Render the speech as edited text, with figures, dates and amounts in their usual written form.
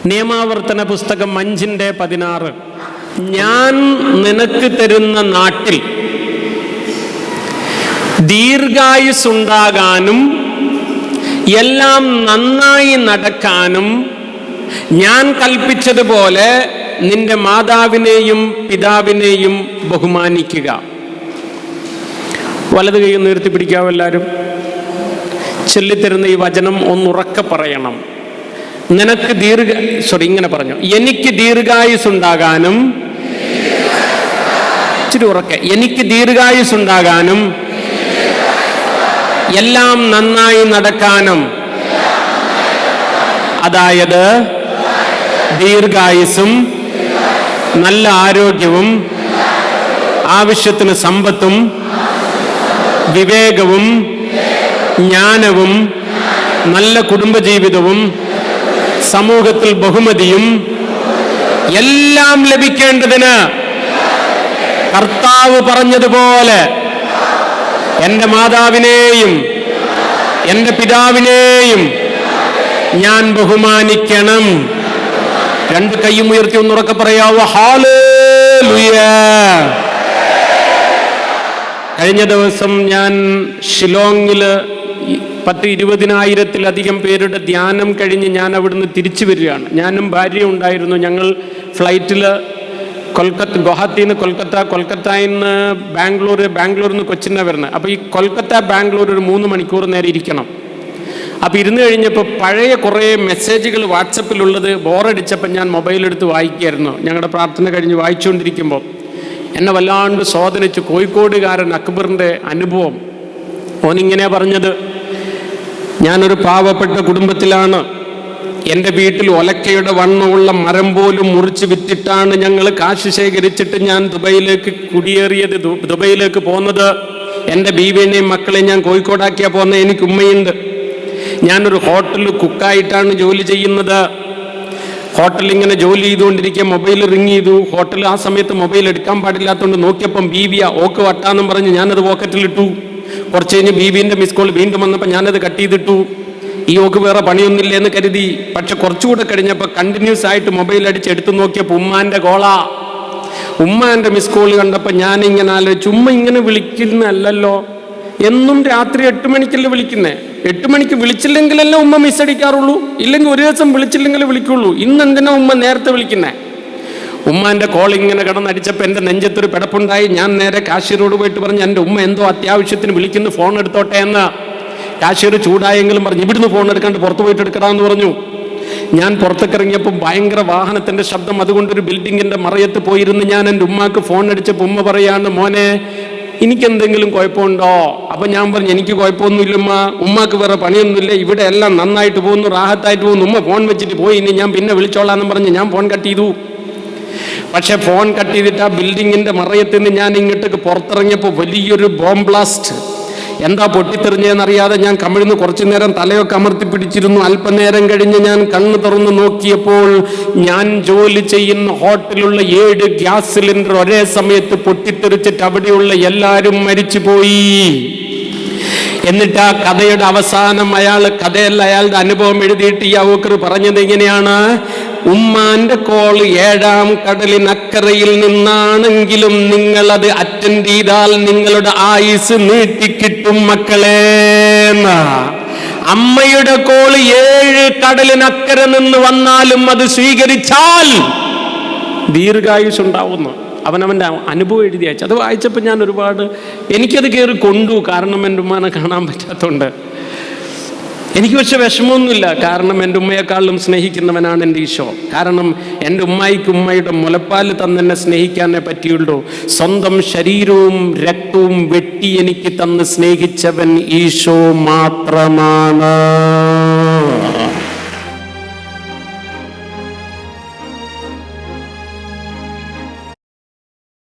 നിയമാവർത്തന പുസ്തകം 5:16. ഞാൻ നിനക്ക് തരുന്ന നാട്ടിൽ ദീർഘായുസ്സുണ്ടാകാനും എല്ലാം നന്നായി നടക്കാനും ഞാൻ കൽപ്പിച്ചതുപോലെ നിന്റെ മാതാവിനെയും പിതാവിനെയും ബഹുമാനിക്കുക. വലത് കൈ ഉയർത്തി പിടിക്കാവോ എല്ലാവരും? ചൊല്ലിത്തരുന്ന ഈ വചനം ഒന്നുറക്കെ പറയണം. ഇങ്ങനെ പറഞ്ഞു. എനിക്ക് ദീർഘായുസ്സുണ്ടാകാനും, ഇച്ചിരി ഉറക്കെ, എനിക്ക് ദീർഘായുസ്സുണ്ടാകാനും എല്ലാം നന്നായി നടക്കാനും, അതായത് ദീർഘായുസ്സും നല്ല ആരോഗ്യവും ആവശ്യത്തിന് സമ്പത്തും വിവേകവും ജ്ഞാനവും നല്ല കുടുംബജീവിതവും സമൂഹത്തിൽ ബഹുമതിയും എല്ലാം ലഭിക്കേണ്ടതിന് കർത്താവ് പറഞ്ഞതുപോലെ എൻ്റെ മാതാവിനെയും എൻ്റെ പിതാവിനെയും ഞാൻ ബഹുമാനിക്കണം. രണ്ട് കൈയും ഉയർത്തി ഒന്നുറക്കെ പറയാവോ? ഹല്ലേലൂയ. കഴിഞ്ഞ ദിവസം ഞാൻ ഷിലോങ്ങില് 10-20,000-ത്തിലധികം പേരുടെ ധ്യാനം കഴിഞ്ഞ് ഞാൻ അവിടുന്ന് തിരിച്ചു വരികയാണ്. ഞാനും ഭാര്യയും ഉണ്ടായിരുന്നു. ഞങ്ങൾ ഫ്ലൈറ്റിൽ ഗുവാഹത്തിയിൽ നിന്ന് കൊൽക്കത്തയിൽ നിന്ന് ബാംഗ്ലൂരിൽ നിന്ന് കൊച്ചിനാണ് വരുന്നത്. അപ്പോൾ ഈ കൊൽക്കത്ത ബാംഗ്ലൂർ ഒരു 3 മണിക്കൂർ നേരം ഇരിക്കണം. അപ്പോൾ ഇരുന്ന് കഴിഞ്ഞപ്പോൾ പഴയ കുറേ മെസ്സേജുകൾ വാട്സപ്പിലുള്ളത് ബോറടിച്ചപ്പോൾ ഞാൻ മൊബൈലെടുത്ത് വായിക്കുകയായിരുന്നു. ഞങ്ങളുടെ പ്രാർത്ഥന കഴിഞ്ഞ് വായിച്ചുകൊണ്ടിരിക്കുമ്പോൾ എന്നെ വല്ലാണ്ട് സ്വാധീനിച്ചു. കോഴിക്കോടുകാരൻ അക്ബറിൻ്റെ അനുഭവം. ഓനിങ്ങനെയാണ് പറഞ്ഞത്: ഞാനൊരു പാവപ്പെട്ട കുടുംബത്തിലാണ്. എൻ്റെ വീട്ടിൽ ഒലക്കയുടെ വണ്ണമുള്ള മരം പോലും മുറിച്ച് വിറ്റിട്ടാണ് ഞങ്ങൾ കാശ് ശേഖരിച്ചിട്ട് ഞാൻ ദുബൈയിലേക്ക് കുടിയേറിയത്, ദുബൈയിലേക്ക് പോകുന്നത്. എൻ്റെ ബീവിനെയും മക്കളെയും ഞാൻ കോഴിക്കോടാക്കിയാൽ പോകുന്നത്. എനിക്ക് ഉമ്മയുണ്ട്. ഞാനൊരു ഹോട്ടലിൽ കുക്കായിട്ടാണ് ജോലി ചെയ്യുന്നത്. ഹോട്ടലിൽ ഇങ്ങനെ ജോലി ചെയ്തുകൊണ്ടിരിക്കുക മൊബൈൽ റിങ് ചെയ്തു. ഹോട്ടൽ ആ സമയത്ത് മൊബൈൽ എടുക്കാൻ പാടില്ലാത്തതുകൊണ്ട് നോക്കിയപ്പം ബീവിയ ഓക്ക് വട്ടാന്നും പറഞ്ഞ് ഞാനത് പോക്കറ്റിലിട്ടു. കുറച്ച് കഴിഞ്ഞ് ബീവിൻ്റെ മിസ് കോൾ വീണ്ടും വന്നപ്പോൾ ഞാനത് കട്ട് ചെയ്തിട്ടു. ഈ ഓക്ക് വേറെ പണിയൊന്നുമില്ല എന്ന് കരുതി. പക്ഷെ കുറച്ചുകൂടെ കഴിഞ്ഞപ്പോൾ കണ്ടിന്യൂസ് ആയിട്ട് മൊബൈൽ അടിച്ച് എടുത്തു നോക്കിയപ്പോൾ ഉമ്മാൻ്റെ കോളാ. ഉമ്മാൻ്റെ മിസ് കോൾ കണ്ടപ്പോൾ ഞാനിങ്ങനെ ആലോചിച്ചു, ഉമ്മ ഇങ്ങനെ വിളിക്കുന്നതല്ലല്ലോ. എന്നും രാത്രി 8 മണിക്കല്ലേ വിളിക്കുന്നേ? 8 മണിക്ക് വിളിച്ചില്ലെങ്കിലല്ലേ ഉമ്മ മിസ് അടിക്കാറുള്ളൂ. ഇല്ലെങ്കിൽ ഒരു ദിവസം വിളിച്ചില്ലെങ്കിലേ വിളിക്കുള്ളൂ. ഇന്നെന്തിനാ ഉമ്മ നേരത്തെ വിളിക്കുന്നേ? ഉമ്മാൻ്റെ കോൾ ഇങ്ങനെ കിടന്നടിച്ചപ്പോൾ എൻ്റെ നെഞ്ചത്തൊരു പിടപ്പുണ്ടായി. ഞാൻ നേരെ കാശിയറോട് പോയിട്ട് പറഞ്ഞു, എൻ്റെ ഉമ്മ എന്തോ അത്യാവശ്യത്തിന് വിളിക്കുന്നു, ഫോൺ എടുത്തോട്ടെ എന്ന്. കാശിയർ ചൂടായെങ്കിലും പറഞ്ഞു, ഇവിടുന്ന് ഫോൺ എടുക്കാണ്ട് പുറത്ത് പോയിട്ട് എടുക്കടാന്ന് പറഞ്ഞു. ഞാൻ പുറത്തേക്ക് ഇറങ്ങിയപ്പോൾ ഭയങ്കര വാഹനത്തിൻ്റെ ശബ്ദം. അതുകൊണ്ടൊരു ബിൽഡിങ്ങിൻ്റെ മറയത്ത് പോയിരുന്ന് ഞാൻ എൻ്റെ ഉമ്മാക്ക് ഫോൺ അടിച്ചപ്പോൾ ഉമ്മ പറയാണ്, മോനെ എനിക്കെന്തെങ്കിലും കുഴപ്പമുണ്ടോ? അപ്പം ഞാൻ പറഞ്ഞു, എനിക്ക് കുഴപ്പമൊന്നുമില്ലമ്മ, ഉമ്മാക്ക് വേറെ പണിയൊന്നുമില്ല, ഇവിടെ എല്ലാം നന്നായിട്ട് പോകുന്നു, റാഹത്തായിട്ട് പോകുന്നു. ഉമ്മ ഫോൺ വെച്ചിട്ട് പോയി, ഇനി ഞാൻ പിന്നെ വിളിച്ചോളാന്ന് പറഞ്ഞ് ഞാൻ ഫോൺ കട്ട് ചെയ്തു. പക്ഷെ ഫോൺ കട്ട് ചെയ്തിട്ട് ആ ബിൽഡിങ്ങിൻ്റെ മറയത്ത് നിന്ന് ഞാൻ ഇങ്ങോട്ടേക്ക് പുറത്തിറങ്ങിയപ്പോൾ വലിയൊരു ബോംബ് ബ്ലാസ്റ്റ്. എന്താ പൊട്ടിത്തെറിഞ്ഞതെന്നറിയാതെ ഞാൻ കമിഴ്ന്ന് കുറച്ചു നേരം തലയൊക്കെ അമർത്തി പിടിച്ചിരുന്നു. അല്പനേരം കഴിഞ്ഞ് ഞാൻ കണ്ണ് തുറന്ന് നോക്കിയപ്പോൾ ഞാൻ ജോലി ചെയ്യുന്ന ഹോട്ടലിലുള്ള 7 ഗ്യാസ് സിലിണ്ടർ ഒരേ സമയത്ത് പൊട്ടിത്തെറിച്ചിട്ട് അവിടെയുള്ള എല്ലാവരും മരിച്ചുപോയി. എന്നിട്ട് ആ കഥയുടെ അവസാനം അയാളുടെ അനുഭവം എഴുതിയിട്ട് ഈ അബൂബക്കർ പറഞ്ഞത് ഇങ്ങനെയാണ്: ഉമ്മാന്റെ കോൾ 7-ാം കടലിനക്കരയിൽ നിന്നാണെങ്കിലും നിങ്ങൾ അത് അറ്റൻഡ് ചെയ്താൽ നിങ്ങളുടെ ആയുസ് നീട്ടിക്കിട്ടും മക്കളെ. അമ്മയുടെ കോൾ 7 കടലിനക്കര നിന്ന് വന്നാലും അത് സ്വീകരിച്ചാൽ ദീർഘായുസ് ഉണ്ടാവുന്നു. അവനവൻ്റെ അനുഭവം എഴുതി അയച്ചു. അത് വായിച്ചപ്പോൾ ഞാൻ എനിക്കത് കയറി കൊണ്ടു. കാരണം എൻ്റെ ഉമ്മാനെ കാണാൻ പറ്റാത്തതുകൊണ്ട്. എനിക്ക് പക്ഷെ വിഷമമൊന്നുമില്ല. കാരണം എൻ്റെ ഉമ്മയെക്കാളും സ്നേഹിക്കുന്നവനാണ് എൻ്റെ ഈശോ. കാരണം എൻ്റെ ഉമ്മായിക്ക് ഉമ്മയുടെ മുലപ്പാൽ തന്നെ സ്നേഹിക്കാനേ പറ്റിയുള്ളൂ. സ്വന്തം ശരീരവും രക്തവും വെട്ടി എനിക്ക് തന്ന് സ്നേഹിച്ചവൻ ഈശോ മാത്രമാണ്.